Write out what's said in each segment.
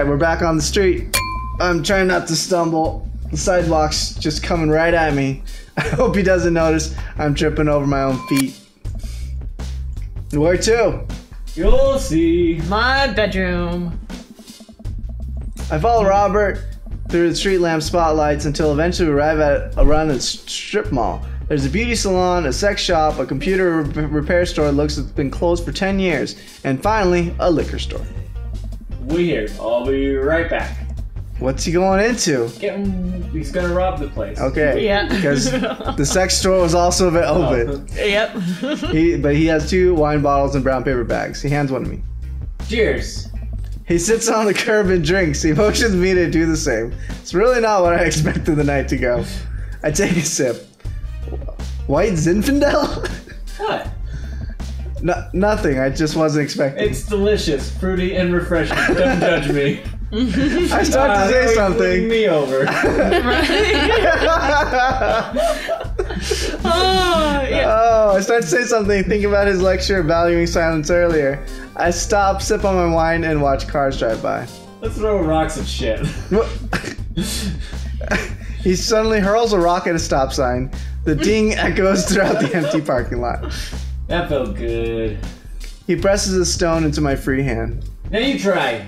Alright, we're back on the street. I'm trying not to stumble. The sidewalk's just coming right at me. I hope he doesn't notice I'm tripping over my own feet. Where to? You'll see. My bedroom. I follow Robert through the street lamp spotlights until eventually we arrive at around the strip mall. There's a beauty salon, a sex shop, a computer repair store that looks like it's been closed for 10 years, and finally, a liquor store. We here. I'll be right back. What's he going into? He's gonna rob the place. Okay. Yeah. Because the sex store was also open. Yep. But he has 2 wine bottles and brown paper bags. He hands one to me. Cheers. He sits on the curb and drinks. He motions me to do the same. It's really not what I expected the night to go. I take a sip. White Zinfandel? What? Nothing. I just wasn't expecting. It's delicious, fruity, and refreshing. Don't judge me. I start to say something. Me over. Oh, I start to say something. Think about his lecture valuing silence earlier. I stop, sip on my wine, and watch cars drive by. Let's throw rocks at shit. He suddenly hurls a rock at a stop sign. The ding echoes throughout the empty parking lot. That felt good. He presses a stone into my free hand. Now you try.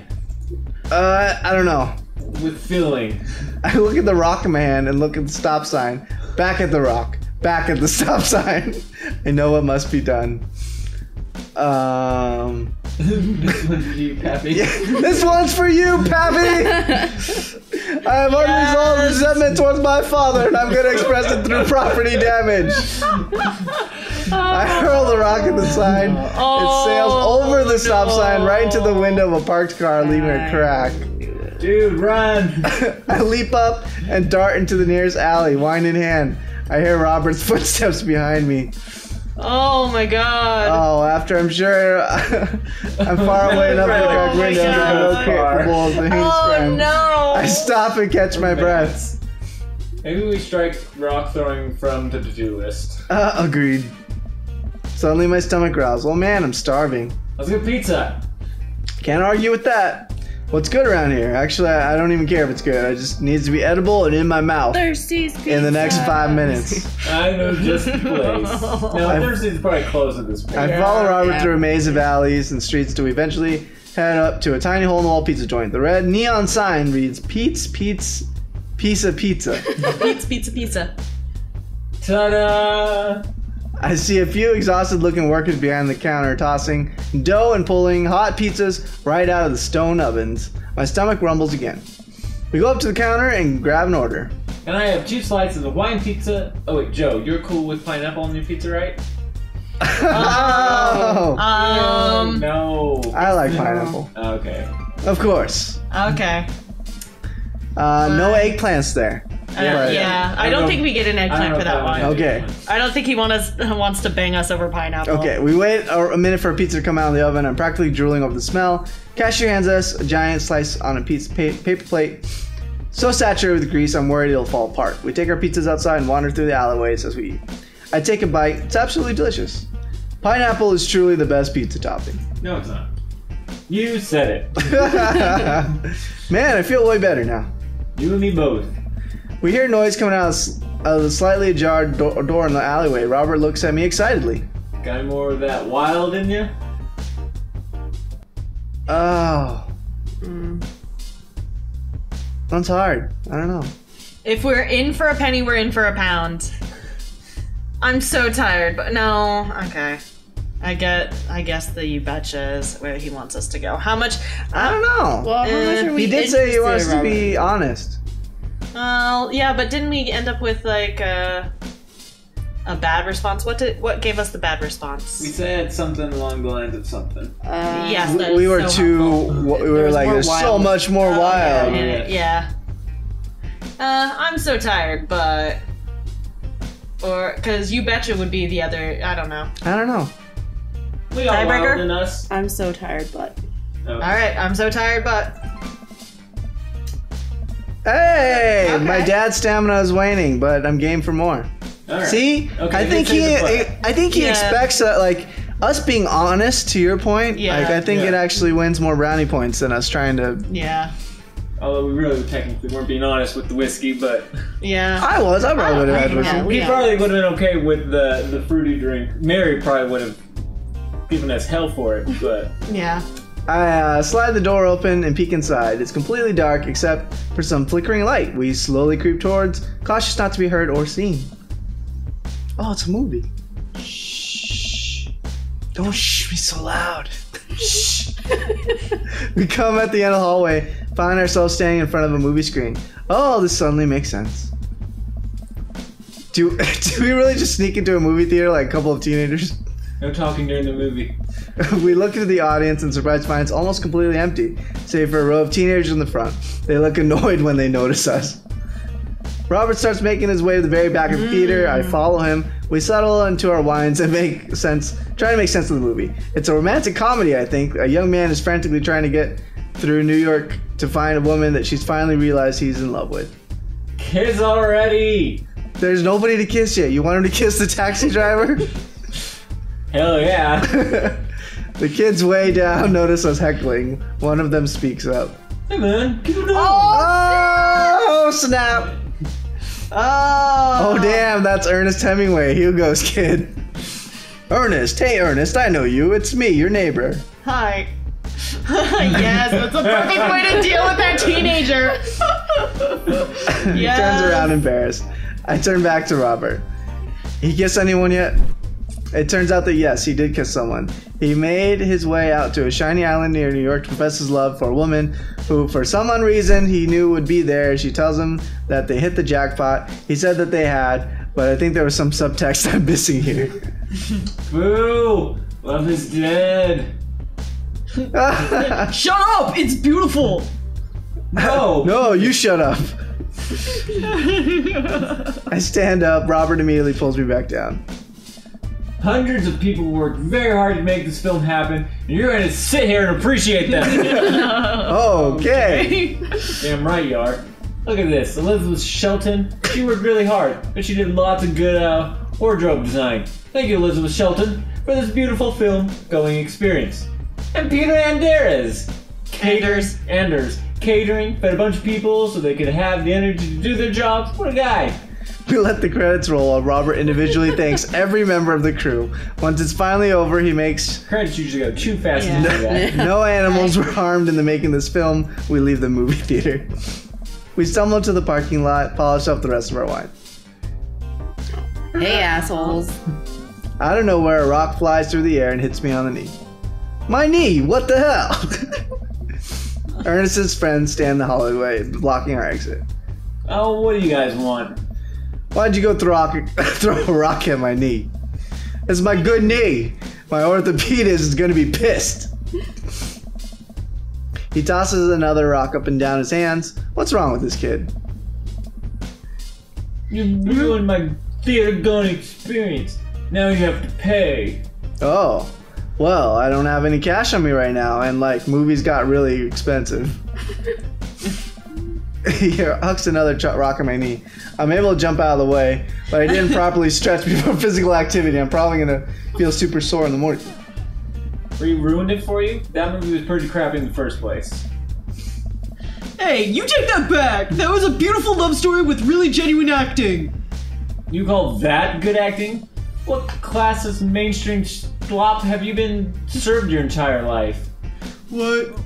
I don't know. With feeling. I look at the rock in my hand and look at the stop sign. Back at the rock. Back at the stop sign. I know what must be done. This one's for you, Pappy. Yeah, this one's for you, Pappy! I have unresolved resentment towards my father, and I'm gonna express it through property damage. I hurl the rock at the sign. It sails over the stop sign right into the window of a parked car, leaving a crack. Dude, run! I leap up and dart into the nearest alley, wine in hand. I hear Robert's footsteps behind me. Oh my god. Oh, after I'm sure I'm far away enough to crack windows, I'm no capable of the heinous crime. No! I stop and catch my breath. Maybe we strike rock throwing from the to-do list. Agreed. Suddenly my stomach growls. Oh man, I'm starving. Let's get pizza. Can't argue with that. What's good around here? Actually, I don't even care if it's good. It just needs to be edible and in my mouth Thirsty's pizza. in the next 5 minutes. I know just the place. No, Thursday's probably closed at this point. I follow Robert through a maze of alleys and streets till we eventually head up to a tiny hole-in-the-wall pizza joint. The red neon sign reads Pete's Pizza. Pizza, pizza. Ta-da! I see a few exhausted-looking workers behind the counter tossing dough and pulling hot pizzas right out of the stone ovens. My stomach rumbles again. We go up to the counter and grab an order. And I have 2 slices of wine pizza. Oh wait, Joe, you're cool with pineapple on your pizza, right? Oh! No. I like pineapple. Okay. Of course. Okay. No eggplants there. Yeah, I don't think we get an eggplant for that one. Okay. I don't think he wants to bang us over pineapple. Okay, we wait a minute for a pizza to come out of the oven. I'm practically drooling over the smell. Cashier hands us a giant slice on a piece of paper plate. So saturated with grease, I'm worried it'll fall apart. We take our pizzas outside and wander through the alleyways as we eat. I take a bite. It's absolutely delicious. Pineapple is truly the best pizza topping. No, it's not. You said it. Man, I feel way better now. You and me both. We hear noise coming out of the slightly ajar door in the alleyway. Robert looks at me excitedly. Got any more of that wild in you? Oh. Sounds hard. I don't know. If we're in for a penny, we're in for a pound. I'm so tired, but no. Okay. I guess the you betcha is where he wants us to go. How much? I don't know. Well, how much are we He did say he wants to interested, be honest. Well, yeah, but didn't we end up with like a bad response? What gave us the bad response? We said something along the lines of something. Yes, that We is were so too. helpful. We were like, more there's so wild. much more wild. Yeah. I'm so tired, but because you betcha would be the other. I don't know. I don't know. We all Tiebreaker? wild in us. I'm so tired, but Oh. All right, I'm so tired, but Hey, Okay. my dad's stamina is waning, but I'm game for more. All right. See, Okay, I think good save the I think he Yeah. expects like us being honest. To your point, Yeah. like I think Yeah. it actually wins more brownie points than us trying to. yeah. Although we really technically weren't being honest with the whiskey, but Yeah. I probably would have had whiskey. we probably would have been okay with the fruity drink. Mary probably would have given us hell for it, but Yeah. I slide the door open and peek inside. It's completely dark except for some flickering light. We slowly creep towards, cautious not to be heard or seen. Oh, it's a movie. Shh. Don't shh me so loud. Shh. We come at the end of the hallway, find ourselves standing in front of a movie screen. Oh, this suddenly makes sense. Do we really just sneak into a movie theater like a couple of teenagers? no talking during the movie. We look into the audience and surprised to find it's almost completely empty, save for a row of teenagers in the front. They look annoyed when they notice us. Robert starts making his way to the very back of the theater. I follow him. We settle into our wines and try to make sense of the movie. It's a romantic comedy, I think. A young man is frantically trying to get through New York to find a woman that she's finally realized he's in love with. Kiss already! There's nobody to kiss yet. You want him to kiss the taxi driver? Hell yeah! The kids way down notice us heckling. One of them speaks up. Hey man, give it up! Oh, snap! Oh, damn, that's Ernest Hemingway, Hugo's kid. Ernest, hey Ernest, I know you. It's me, your neighbor. Hi. Yes, that's a perfect way to deal with that teenager. He turns around embarrassed. I turn back to Robert. He kissed anyone yet? It turns out that yes, he did kiss someone. He made his way out to a shiny island near New York to profess his love for a woman who, for some unknown reason, he knew would be there. She tells him that they hit the jackpot. He said that they had, but I think there was some subtext I'm missing here. Boo! Love is dead. Shut up! It's beautiful. No! No, you shut up. I stand up. Robert immediately pulls me back down. Hundreds of people worked very hard to make this film happen, and you're gonna sit here and appreciate them. Okay. Damn right you are. Look at this, Elizabeth Shelton. She worked really hard, but she did lots of good wardrobe design. Thank you, Elizabeth Shelton, for this beautiful film-going experience. And Peter Anders. Catering, fed a bunch of people so they could have the energy to do their jobs. What a guy. We let the credits roll while Robert individually thanks every member of the crew. Once it's finally over, he makes... Credits usually go too fast to do that. No animals were harmed in the making of this film. We leave the movie theater. We stumble into the parking lot, polish up the rest of our wine. Hey, assholes. I don't know where a rock flies through the air and hits me on the knee. My knee! What the hell? Ernest's friends stand in the hallway, blocking our exit. Oh, what do you guys want? Why'd you go throw a rock at my knee? It's my good knee. My orthopedist is gonna be pissed. He tosses another rock up and down his hands. What's wrong with this kid? You ruined my theater-going experience. Now you have to pay. Oh, well, I don't have any cash on me right now, and like, movies got really expensive. He hucks another rock at my knee. I'm able to jump out of the way, but I didn't properly stretch before physical activity. I'm probably gonna feel super sore in the morning. We ruined it for you? That movie was pretty crappy in the first place. Hey, you take that back! That was a beautiful love story with really genuine acting! You call that good acting? What classist mainstream slop have you been served your entire life? What?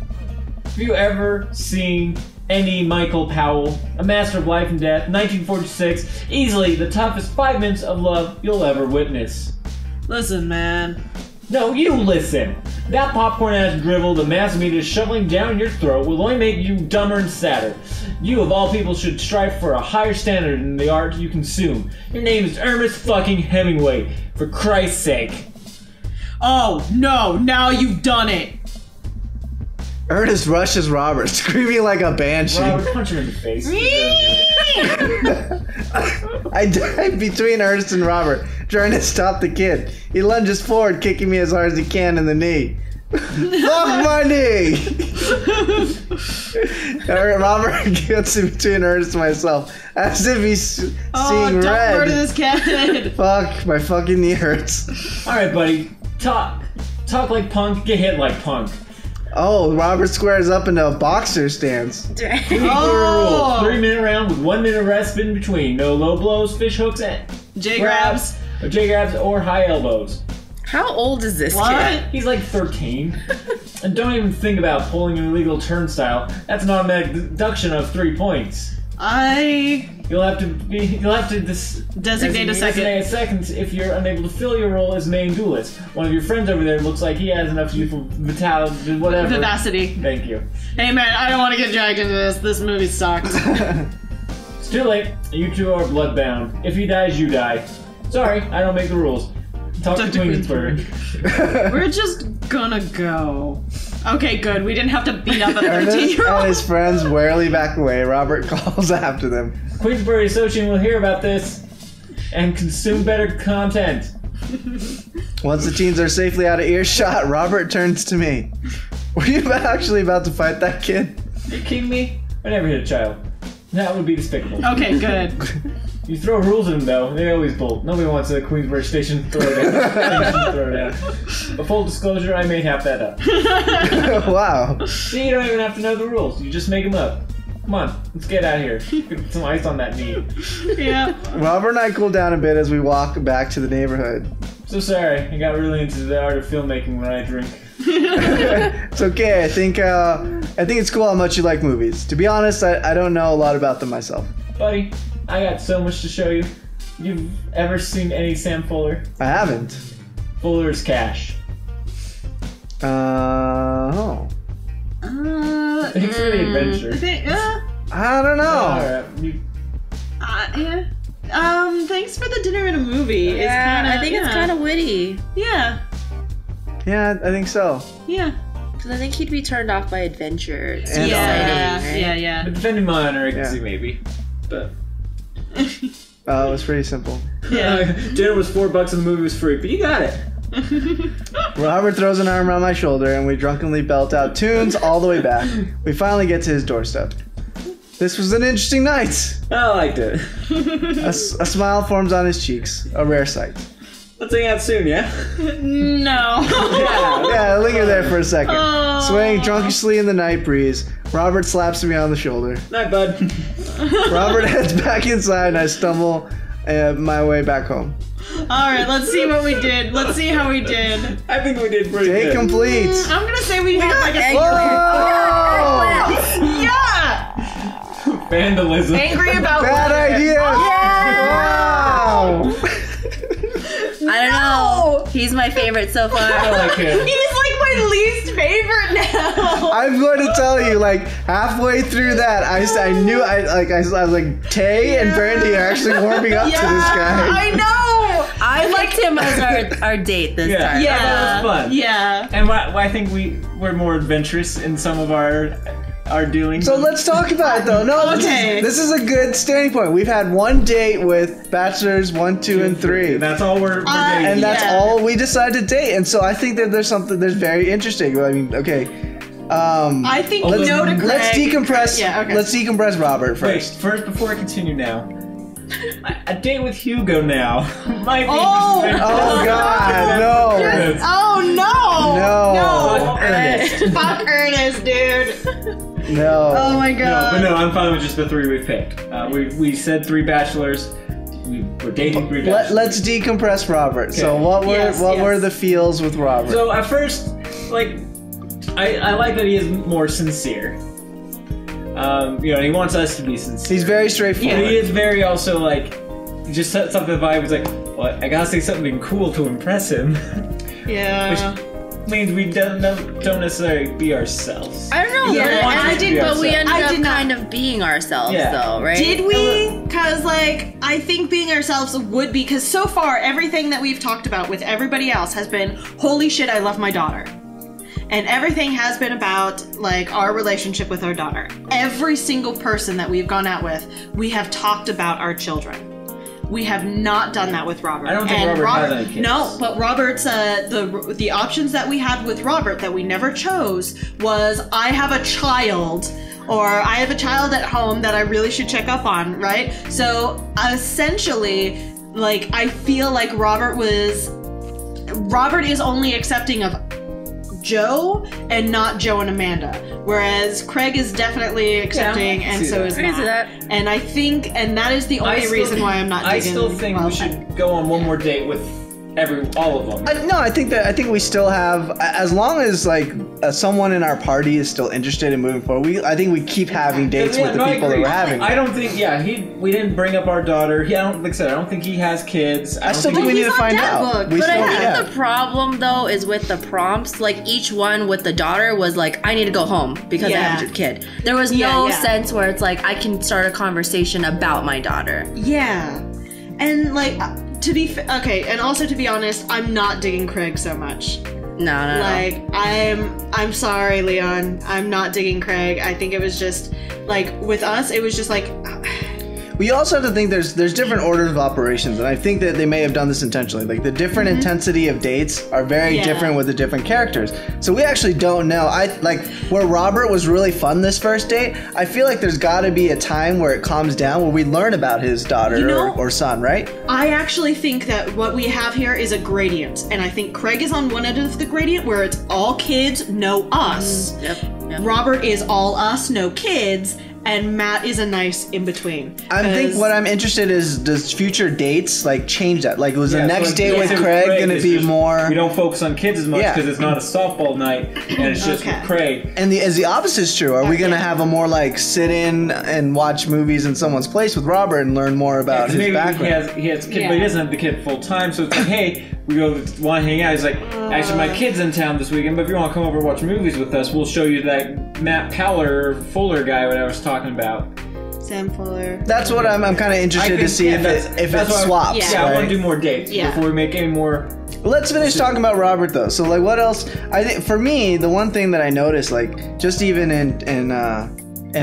Have you ever seen any Michael Powell, A Master of Life and Death, 1946, easily the toughest 5 minutes of love you'll ever witness? Listen, man. No, you listen! That popcorn-ass drivel the mass media is shoveling down your throat will only make you dumber and sadder. You, of all people, should strive for a higher standard in the art you consume. Your name is Ernest fucking Hemingway, for Christ's sake. Oh, no, now you've done it! Ernest rushes Robert, screaming like a banshee. Robert, punch him in the face. I dive between Ernest and Robert, trying to stop the kid. He lunges forward, kicking me as hard as he can in the knee. Fuck my knee! Robert gets in between Ernest and myself, as if he's seeing don't red. murder this kid! Fuck, my fucking knee hurts. Alright, buddy. Talk like punk, get hit like punk. Oh, Robert squares up into a boxer stance. Oh. 3-minute round with 1 minute rest in between. No low blows, fish hooks, and J grabs. or high elbows. How old is this What? kid? He's like 13. And don't even think about pulling an illegal turnstile. That's an automatic deduction of 3 points. You'll have to Designate a second. designate a second if you're unable to fill your role as main duelist. One of your friends over there looks like he has enough youthful vitality, whatever. Vivacity. Thank you. Hey man, I don't want to get dragged into this. This movie sucks. It's too late. You two are bloodbound. If he dies, you die. Sorry, I don't make the rules. Talk to Queensburg. We're just gonna go. Okay, good. We didn't have to beat up a Ernest 13-year-old. and his friends warily back away. Robert calls after them. Queensbury Association will hear about this and consume better content. Once the teens are safely out of earshot, Robert turns to me. Were you actually about to fight that kid? Are you kidding me? I never hit a child. That would be despicable. Okay, good. You throw rules at them though, they always bolt. Nobody wants a Queensbury Station throwdown. But full disclosure, I made half that up. Wow. See, you don't even have to know the rules. You just make them up. Come on, let's get out of here. Get some ice on that knee. Yeah. Robert and I cool down a bit as we walk back to the neighborhood. So sorry, I got really into the art of filmmaking when I drink. It's okay. I think it's cool how much you like movies. To be honest, I don't know a lot about them myself. Buddy, I got so much to show you. You've ever seen any Sam Fuller? I haven't. Fuller's Cash. Oh. Thanks for the adventure. I don't know. Alright, Yeah. Thanks for the dinner and a movie. Yeah, I think it's kind of witty. Yeah. Yeah, I think so. Yeah. Because I think he'd be turned off by adventure. It's And exciting, right? Yeah. But depending on honor, I can Yeah. see maybe. But It was pretty simple. Yeah. dinner was $4 and the movie was free, but you got it. Robert throws an arm around my shoulder and we drunkenly belt out tunes all the way back. We finally get to his doorstep. This was an interesting night. I liked it. A smile forms on his cheeks. A rare sight. Let's hang out soon, yeah? No. Yeah. Yeah, linger there for a second. Oh. Swaying drunkishly in the night breeze, Robert slaps me on the shoulder. Night, bud. Robert heads back inside and I stumble my way back home. Alright, let's see what we did. Let's see how we did. I think we did pretty Day good. complete. I'm gonna say we had like a... Whoa! Yeah! Vandalism. Angry about Bad weather. idea! Wow! I don't know. He's my favorite so I far. like him. He's like my least favorite now. I'm going to tell you, like halfway through that, I knew I was like Tay and Brandy are actually warming up to this guy. I know. I liked him as our date this Yeah. time. Yeah. That was fun. Yeah. And I think we're more adventurous in some of our dealings. So let's talk about it though. No, Okay. this is a good standing point. We've had one date with Bachelors 1, 2, and 3. And that's all we're dating. And that's Yeah. all we decided to date. And so I think that there's something that's very interesting. I mean, okay. I think Let's, no to Craig. let's decompress. Yeah, okay. Let's decompress Robert Wait, first. first, before I continue now, a date with Hugo now might be Oh! Oh God, no, Oh no! no, Ernest. Fuck Ernest, dude. no. Oh my No, god. but no, I'm fine with just the 3 we've picked. We said 3 bachelors. We're dating 3 bachelors. Let's decompress Robert. So Okay. what were Yes, what yes. were the feels with Robert? So at first, like, I like that he is more sincere. He wants us to be sincere. He's very But straightforward. he is very also like, just something the vibe was like, well, I gotta say something cool to impress him. Yeah. Means we don't necessarily be ourselves. I don't know. Yeah, but, I did- but we ended I up did not- kind of being ourselves, Yeah. though, right? Did we? Because, like, I think being ourselves would be, because so far, everything that we've talked about with everybody else has been, holy shit, I love my daughter. And everything has been about, like, our relationship with our daughter. Every single person that we've gone out with, we have talked about our children. We have not done that with Robert. I don't think And Robert has any kids. No, but Robert's the options that we had with Robert that we never chose was I have a child or I have a child at home that I really should check up on, right? So essentially, like, I feel like Robert is only accepting of Joe and not Joe and Amanda. Whereas Craig is definitely accepting, and so is I can see Matt. that. And I think, and that is the only reason why I'm not. I digging still think we should go on one more date with all of them. No, I think we still have, as long as like someone in our party is still interested in moving forward. I think we keep having dates with the people that we're having. I don't think. Yeah, we didn't bring up our daughter. I don't think he has kids. I still think we need to find out. But I think the problem though is with the prompts. Like each one with the daughter was like, I need to go home because I have a kid. There was no sense where it's like I can start a conversation about my daughter. Yeah, and like. To be okay, and also to be honest, I'm not digging Craig so much. No. Like I'm sorry, Leon. I'm not digging Craig. I think it was just like with us, it was just like. We also have to think there's different orders of operations, and I think that they may have done this intentionally. Like the different intensity of dates are very different with the different characters. So we actually don't know. Where Robert was really fun this first date, I feel like there's got to be a time where it calms down, where we learn about his daughter or son, right? I actually think that what we have here is a gradient, and I think Craig is on one end of the gradient where it's all kids, no us. Yep. Robert is all us, no kids. And Matt is a nice in between. I think what I'm interested is, does future dates like change that? Like, was the next date with Craig gonna be more? We don't focus on kids as much because it's not a softball night and it's just with Craig. And is the opposite true? Are we gonna have a more like sit in and watch movies in someone's place with Robert and learn more about his background? He has a kid, but he doesn't have the kid full time. So it's like, hey, we want to hang out. He's like, actually, my kid's in town this weekend, but if you want to come over and watch movies with us, we'll show you that Matt Fuller guy what I was talking about. Sam Fuller. That's what I'm kind of interested to see if it swaps. Yeah, I want to do more dates before we make any more. Let's finish talking about Robert though. So like, what else? I think for me, the one thing that I noticed, like, just even in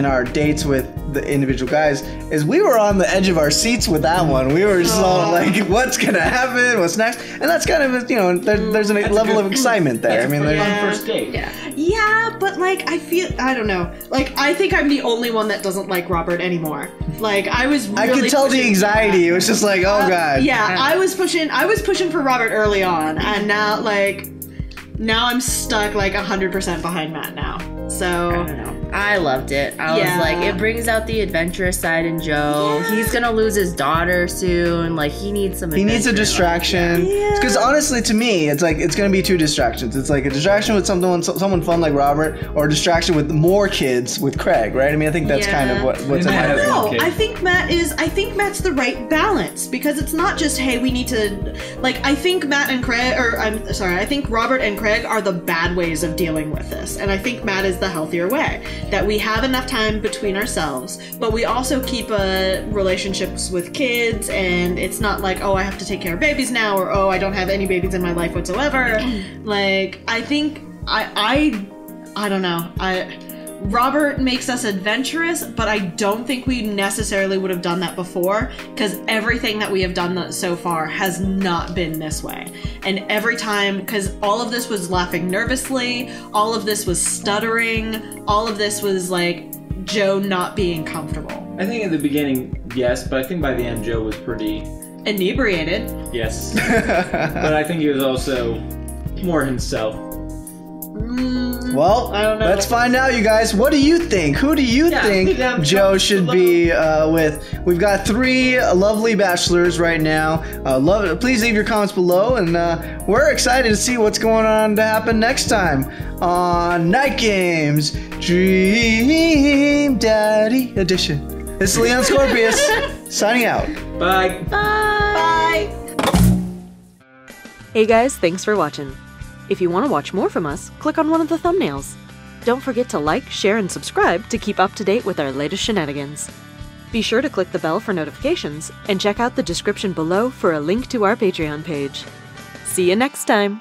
our dates with the individual guys, is we were on the edge of our seats with that one. We were just all like, what's gonna happen? What's next? And that's kind of, there's a level of excitement there. I mean, first date. Yeah, but like, I don't know. Like, I think I'm the only one that doesn't like Robert anymore. Like, I could tell the anxiety. It was just like, oh god. Yeah, I was pushing for Robert early on, and now I'm stuck like 100% behind Matt now. So I don't know. I loved it. I was like, it brings out the adventurous side in Joe. He's gonna lose his daughter soon. Like, he needs some. He needs a distraction. Because honestly, to me, it's like it's gonna be two distractions. It's like a distraction with someone fun like Robert, or a distraction with more kids with Craig, right? I mean, I think that's kind of what's in my head. No, I think Matt's the right balance, because it's not just, hey, we need to, like, I think I think Robert and Craig are the bad ways of dealing with this, and I think Matt is the healthier way. That we have enough time between ourselves, but we also keep relationships with kids, and it's not like, oh, I have to take care of babies now, or oh, I don't have any babies in my life whatsoever. Like, I think I don't know. Robert makes us adventurous, but I don't think we necessarily would have done that before, because everything that we have done so far has not been this way. And every time, because all of this was laughing nervously, all of this was stuttering, all of this was like Joe not being comfortable. I think at the beginning, yes, but I think by the end, Joe was pretty inebriated. Yes. But I think he was also more himself. Well, I don't know. Let's find out, you guys. What do you think? Who do you think Joe should be with? We've got 3 lovely bachelors right now. Please leave your comments below, and we're excited to see what's going on to happen next time on Night Games Dream Daddy Edition. This is Leon Scorpius signing out. Bye. Bye. Hey guys, thanks for watching. If you want to watch more from us, click on one of the thumbnails. Don't forget to like, share, and subscribe to keep up to date with our latest shenanigans. Be sure to click the bell for notifications, and check out the description below for a link to our Patreon page. See you next time!